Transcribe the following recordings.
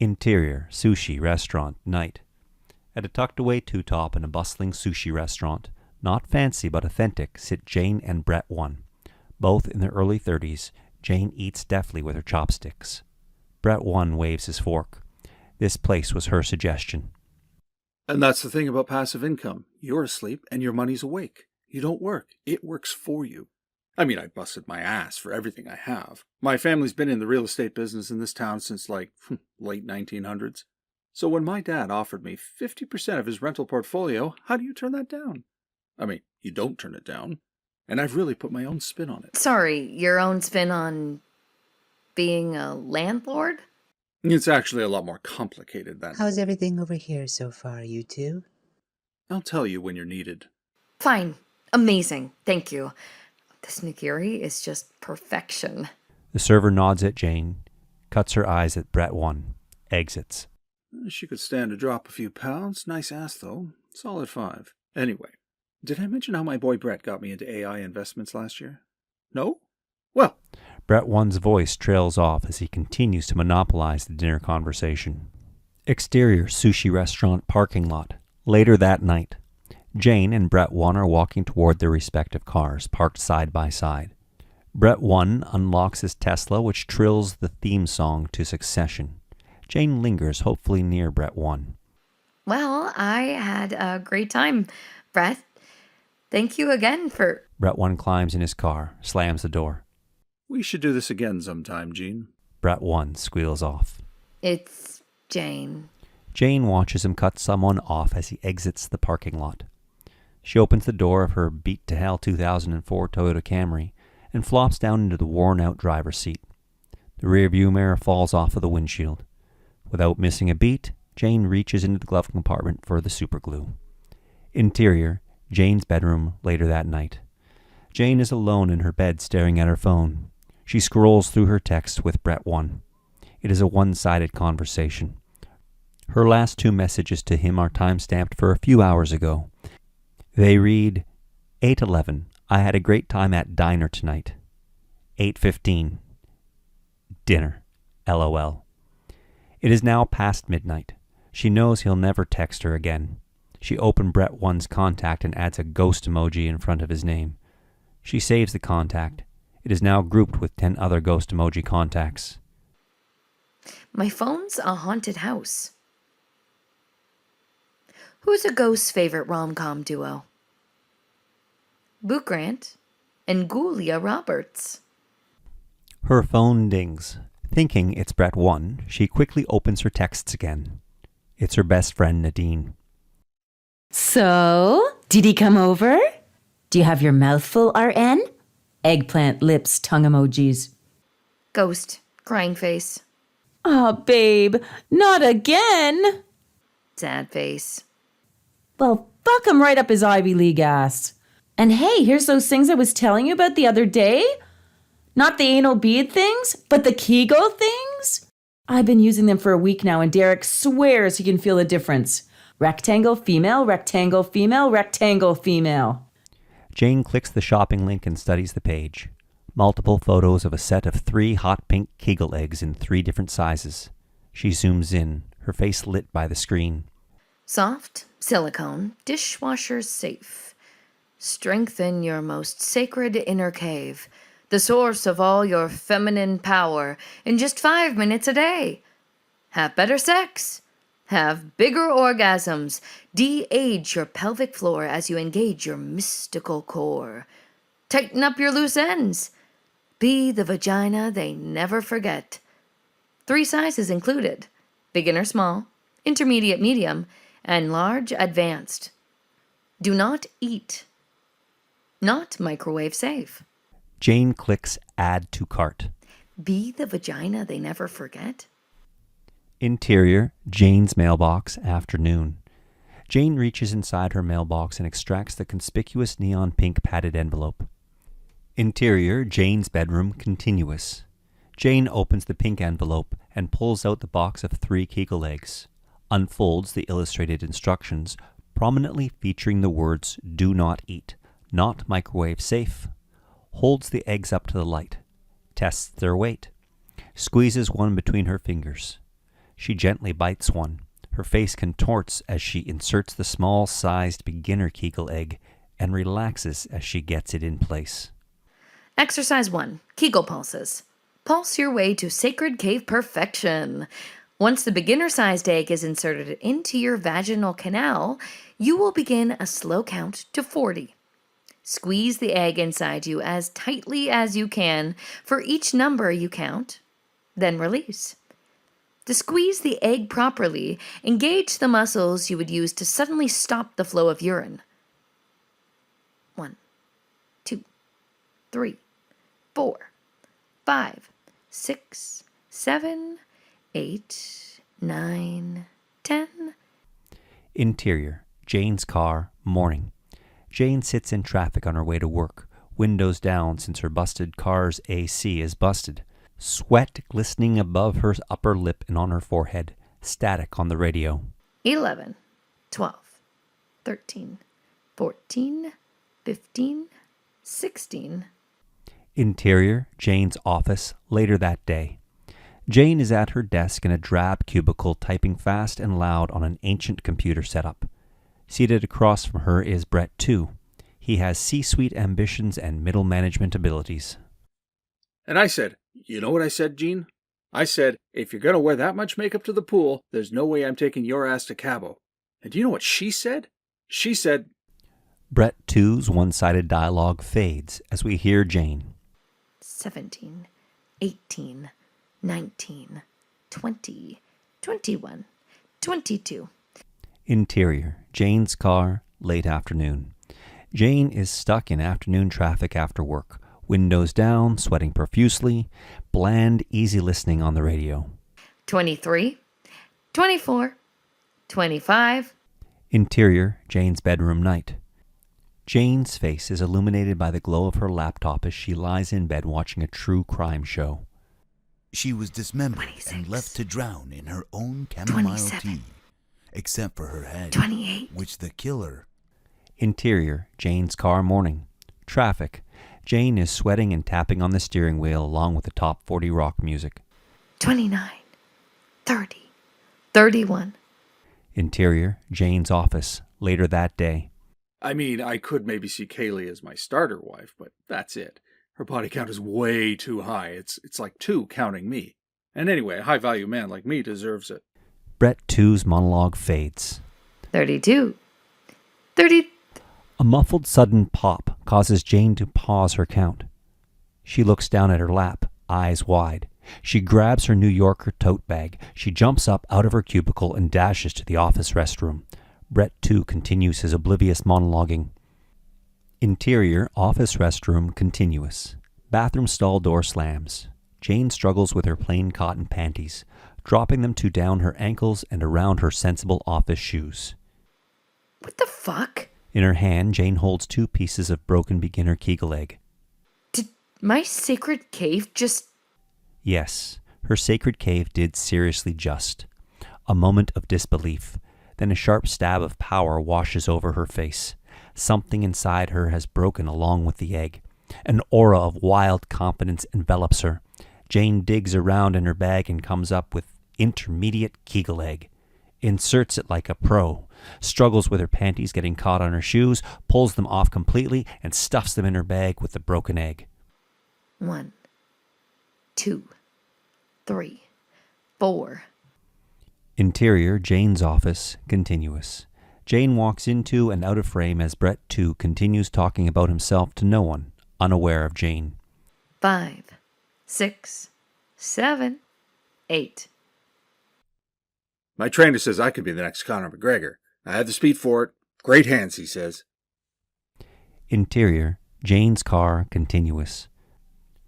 Interior, sushi restaurant, night. At a tucked-away two-top in a bustling sushi restaurant, not fancy but authentic, sit Jane and Brett 1. Both in their early 30s, Jane eats deftly with her chopsticks. Brett 1 waves his fork. This place was her suggestion. And that's the thing about passive income. You're asleep and your money's awake. You don't work. It works for you. I mean, I busted my ass for everything I have. My family's been in the real estate business in this town since late 1900s. So when my dad offered me 50% of his rental portfolio, how do you turn that down? I mean, you don't turn it down. And I've really put my own spin on it. Sorry, your own spin on being a landlord? It's actually a lot more complicated than... How's everything over here so far, you two? I'll tell you when you're needed. Fine. Amazing. Thank you. This nigiri is just perfection. The server nods at Jane, cuts her eyes at Brett 1, exits. She could stand to drop a few pounds. Nice ass, though. Solid 5. Anyway, did I mention how my boy Brett got me into AI investments last year? No? Well... Brett 1's voice trails off as he continues to monopolize the dinner conversation. Exterior sushi restaurant parking lot. Later that night, Jane and Brett 1 are walking toward their respective cars, parked side by side. Brett 1 unlocks his Tesla, which trills the theme song to Succession. Jane lingers, hopefully near Brett 1. Well, I had a great time, Brett. Thank you again for... Brett 1 climbs in his car, slams the door. We should do this again sometime, Jean. Brett 1 squeals off. It's Jane. Jane watches him cut someone off as he exits the parking lot. She opens the door of her beat-to-hell 2004 Toyota Camry and flops down into the worn-out driver's seat. The rearview mirror falls off of the windshield. Without missing a beat, Jane reaches into the glove compartment for the superglue. Interior, Jane's bedroom later that night. Jane is alone in her bed staring at her phone. She scrolls through her text with Brett 1. It is a one-sided conversation. Her last 2 messages to him are time-stamped for a few hours ago. They read, 8:11, I had a great time at diner tonight. 8:15, dinner, LOL. It is now past midnight. She knows he'll never text her again. She opened Brett 1's contact and adds a ghost emoji in front of his name. She saves the contact. It is now grouped with 10 other ghost emoji contacts. My phone's a haunted house. Who's a ghost's favorite rom-com duo? Boot Grant and Julia Roberts. Her phone dings. Thinking it's Brett 1, she quickly opens her texts again. It's her best friend, Nadine. So, did he come over? Do you have your mouth full, RN? Eggplant lips, tongue emojis. Ghost, crying face. Oh, babe, not again. Sad face. Well, fuck him right up his Ivy League ass. And hey, here's those things I was telling you about the other day. Not the anal bead things, but the KEGEL things. I've been using them for a week now, and Derek swears he can feel the difference. Rectangle, female, rectangle, female, rectangle, female. Jane clicks the shopping link and studies the page. Multiple photos of a set of 3 hot pink KEGEL eggs in 3 different sizes. She zooms in, her face lit by the screen. Soft, silicone, dishwasher safe. Strengthen your most sacred inner cave, the source of all your feminine power, in just 5 minutes a day. Have better sex. Have bigger orgasms. De-age your pelvic floor as you engage your mystical core. Tighten up your loose ends. Be the vagina they never forget. 3 sizes included. Beginner small, intermediate medium, and large advanced. Do not eat. Not microwave safe. Jane clicks Add to Cart. Be the vagina they never forget. Interior, Jane's mailbox, afternoon. Jane reaches inside her mailbox and extracts the conspicuous neon pink padded envelope. Interior, Jane's bedroom, continuous. Jane opens the pink envelope and pulls out the box of 3 KEGEL eggs, unfolds the illustrated instructions, prominently featuring the words "Do not eat," "Not microwave safe," holds the eggs up to the light, tests their weight, squeezes one between her fingers. She gently bites one. Her face contorts as she inserts the small-sized beginner Kegel egg and relaxes as she gets it in place. Exercise 1. Kegel pulses. Pulse your way to sacred cave perfection. Once the beginner-sized egg is inserted into your vaginal canal, you will begin a slow count to 40. Squeeze the egg inside you as tightly as you can for each number you count, then release. To squeeze the egg properly, engage the muscles you would use to suddenly stop the flow of urine. 1, 2, 3, 4, 5, 6, 7, 8, 9, 10. Interior, Jane's car, morning. Jane sits in traffic on her way to work, windows down since her busted car's AC is busted. Sweat glistening above her upper lip and on her forehead. Static on the radio. 11, 12, 13, 14, 15, 16. Interior, Jane's office, later that day. Jane is at her desk in a drab cubicle typing fast and loud on an ancient computer setup. Seated across from her is Brett, too. He has C-suite ambitions and middle management abilities. And I said, you know what I said, Gene? I said, if you're going to wear that much makeup to the pool, there's no way I'm taking your ass to Cabo. And do you know what she said? She said... Brett 2's one-sided dialogue fades as we hear Jane. 17, 18, 19, 20, 21, 22. Interior, Jane's car, late afternoon. Jane is stuck in afternoon traffic after work. Windows down, sweating profusely, bland, easy listening on the radio. 23, 24, 25. Interior, Jane's bedroom night. Jane's face is illuminated by the glow of her laptop as she lies in bed watching a true crime show. She was dismembered 26, and left to drown in her own chamomile 27, tea, except for her head, 28. which the killer... Interior, Jane's car, morning. Traffic. Jane is sweating and tapping on the steering wheel along with the top 40 rock music. 29, 30, 31. Interior, Jane's office, later that day. I mean, I could maybe see Kaylee as my starter wife, but that's it. Her body count is way too high. It's like 2 counting me. And anyway, a high-value man like me deserves it. Brett 2's monologue fades. 32, 30. A muffled sudden pop causes Jane to pause her count. She looks down at her lap, eyes wide. She grabs her New Yorker tote bag. She jumps up out of her cubicle and dashes to the office restroom. Brett 2 continues his oblivious monologuing. Interior, office restroom, continuous. Bathroom stall door slams. Jane struggles with her plain cotton panties, dropping them to down her ankles and around her sensible office shoes. What the fuck? In her hand, Jane holds 2 pieces of broken beginner Kegel egg. Did my sacred cave just... Yes, her sacred cave did seriously just. A moment of disbelief. Then a sharp stab of power washes over her face. Something inside her has broken along with the egg. An aura of wild confidence envelops her. Jane digs around in her bag and comes up with intermediate Kegel egg. Inserts it like a pro. Struggles with her panties getting caught on her shoes, pulls them off completely, and stuffs them in her bag with the broken egg. 1, 2, 3, 4. Interior, Jane's office, continuous. Jane walks into and out of frame as Brett 2 continues talking about himself to no one, unaware of Jane. 5, 6, 7, 8. My trainer says I could be the next Conor McGregor. I have the speed for it. Great hands, he says. Interior, Jane's car, continuous.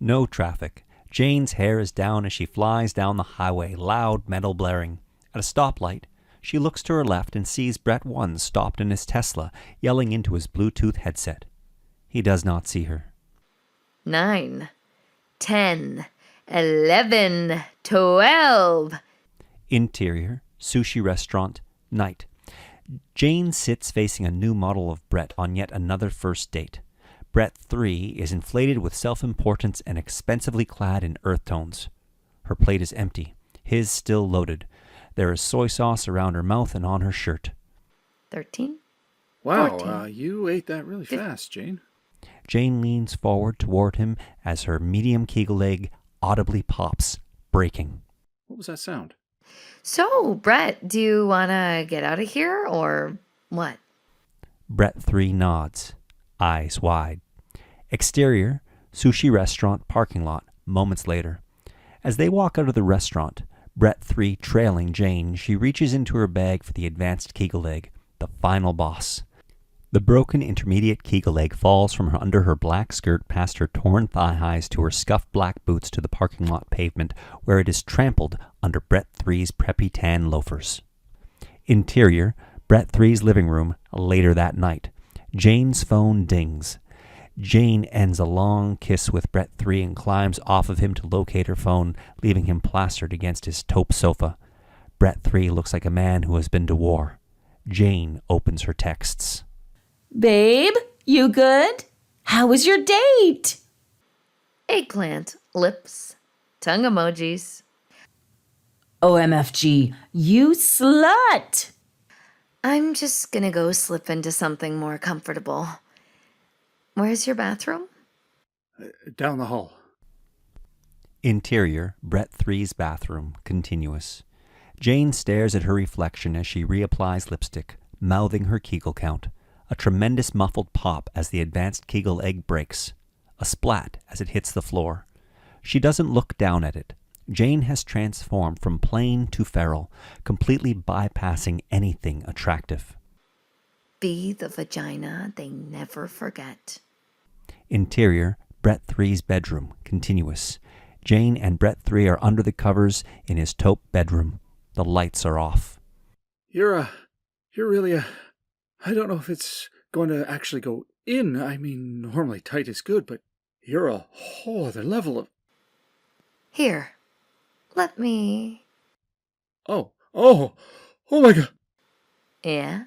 No traffic. Jane's hair is down as she flies down the highway, loud metal blaring. At a stoplight, she looks to her left and sees Brett 1 stopped in his Tesla, yelling into his Bluetooth headset. He does not see her. 9, 10, 11, 12. Interior, sushi restaurant, night. Jane sits facing a new model of Brett on yet another first date. Brett 3 is inflated with self-importance and expensively clad in earth tones. Her plate is empty, his still loaded. There is soy sauce around her mouth and on her shirt. 13. Wow, 14. you ate that really fast, Jane. Jane leans forward toward him as her medium Kegel egg audibly pops, breaking. What was that sound? So, Brett, do you want to get out of here or what? Brett 3 nods, eyes wide. Exterior, sushi restaurant parking lot, moments later. As they walk out of the restaurant, Brett 3 trailing Jane, she reaches into her bag for the advanced Kegel egg, the final boss. The broken intermediate Kegel egg falls from under her black skirt past her torn thigh highs to her scuffed black boots to the parking lot pavement, where it is trampled under Brett 3's preppy tan loafers. Interior, Brett 3's living room, later that night. Jane's phone dings. Jane ends a long kiss with Brett 3 and climbs off of him to locate her phone, leaving him plastered against his taupe sofa. Brett 3 looks like a man who has been to war. Jane opens her texts. Babe, you good? How was your date? Eggplant, lips, tongue emojis. OMFG, you slut! I'm just gonna go slip into something more comfortable. Where's your bathroom? Down the hall. Interior, Brett 3's bathroom, continuous. Jane stares at her reflection as she reapplies lipstick, mouthing her Kegel count. A tremendous muffled pop as the advanced Kegel egg breaks. A splat as it hits the floor. She doesn't look down at it. Jane has transformed from plain to feral, completely bypassing anything attractive. Be the vagina they never forget. Interior, Brett 3's bedroom, continuous. Jane and Brett 3 are under the covers in his taupe bedroom. The lights are off. You're really I don't know if it's going to actually go in. I mean, normally tight is good, but you're a whole other level of... Here, let me... Oh my God. Yeah?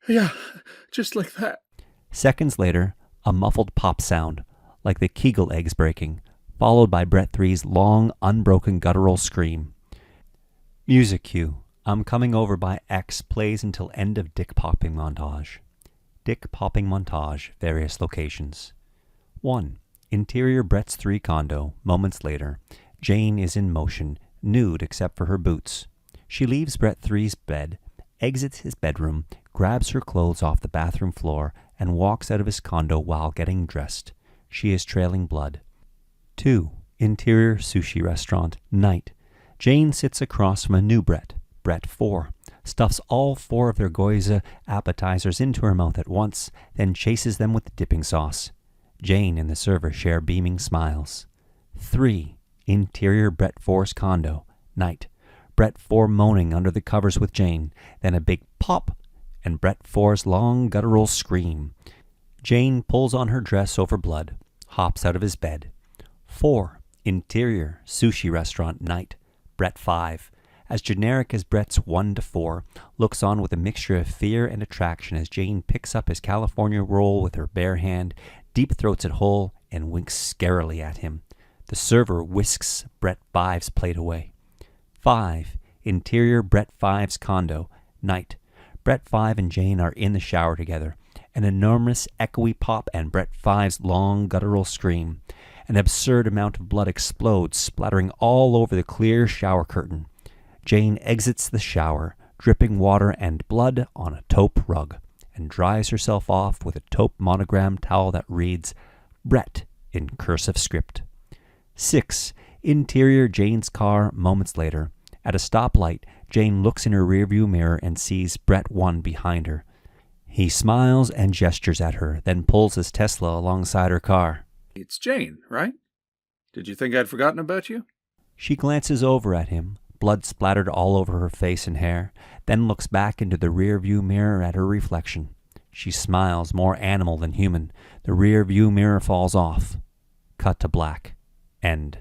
Yeah, just like that. Seconds later, a muffled pop sound, like the Kegel eggs breaking, followed by Brett 3's long, unbroken guttural scream. Music cue. I'm Coming Over by X plays until end of dick popping montage. Dick popping montage, various locations. 1. Interior Brett's 3 condo, moments later. Jane is in motion, nude except for her boots. She leaves Brett 3's bed, exits his bedroom, grabs her clothes off the bathroom floor, and walks out of his condo while getting dressed. She is trailing blood. 2. Interior sushi restaurant, night. Jane sits across from a new Brett. Brett 4 stuffs all 4 of their gyoza appetizers into her mouth at once, then chases them with the dipping sauce. Jane and the server share beaming smiles. 3. Interior Brett 4's condo, night. Brett 4 moaning under the covers with Jane, then a big pop, and Brett 4's long guttural scream. Jane pulls on her dress over blood, hops out of his bed. 4. Interior sushi restaurant, night. Brett 5. As generic as Brett's 1 to 4, looks on with a mixture of fear and attraction as Jane picks up his California roll with her bare hand, deep throats it whole, and winks scarily at him. The server whisks Brett 5's plate away. 5. Interior Brett 5's condo, night. Brett 5 and Jane are in the shower together. An enormous echoey pop and Brett 5's long guttural scream. An absurd amount of blood explodes, splattering all over the clear shower curtain. Jane exits the shower, dripping water and blood on a taupe rug, and dries herself off with a taupe monogram towel that reads, Brett, in cursive script. 6. Interior Jane's car, moments later. At a stoplight, Jane looks in her rearview mirror and sees Brett 1 behind her. He smiles and gestures at her, then pulls his Tesla alongside her car. It's Jane, right? Did you think I'd forgotten about you? She glances over at him, blood splattered all over her face and hair, then looks back into the rear-view mirror at her reflection. She smiles, more animal than human. The rear-view mirror falls off. Cut to black. End.